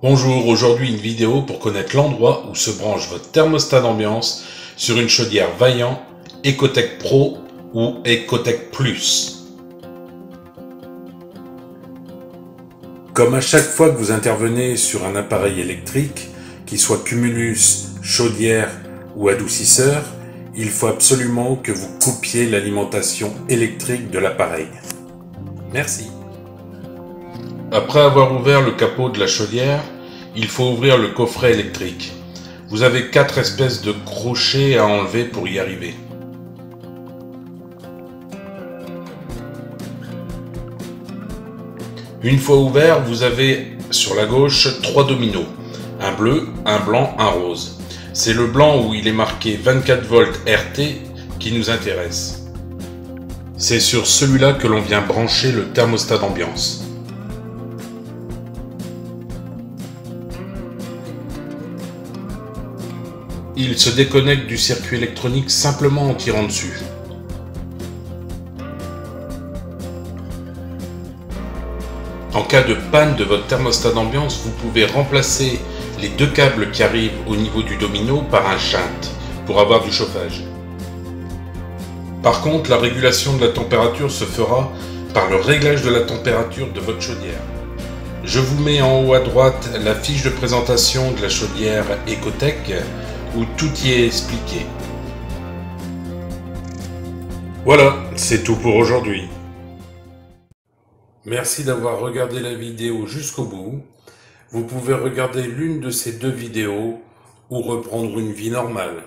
Bonjour, aujourd'hui une vidéo pour connaître l'endroit où se branche votre thermostat d'ambiance sur une chaudière Vaillant, Ecotech Pro ou Ecotech Plus. Comme à chaque fois que vous intervenez sur un appareil électrique, qu'il soit cumulus, chaudière ou adoucisseur, il faut absolument que vous coupiez l'alimentation électrique de l'appareil. Merci. Après avoir ouvert le capot de la chaudière, il faut ouvrir le coffret électrique. Vous avez 4 espèces de crochets à enlever pour y arriver. Une fois ouvert, vous avez sur la gauche 3 dominos. Un bleu, un blanc, un rose. C'est le blanc où il est marqué 24 volts RT qui nous intéresse. C'est sur celui-là que l'on vient brancher le thermostat d'ambiance. Il se déconnecte du circuit électronique simplement en tirant dessus. En cas de panne de votre thermostat d'ambiance, vous pouvez remplacer les 2 câbles qui arrivent au niveau du domino par un shunt pour avoir du chauffage. Par contre, la régulation de la température se fera par le réglage de la température de votre chaudière. Je vous mets en haut à droite la fiche de présentation de la chaudière Ecotech où tout y est expliqué. Voilà, c'est tout pour aujourd'hui. Merci d'avoir regardé la vidéo jusqu'au bout. Vous pouvez regarder l'une de ces 2 vidéos ou reprendre une vie normale.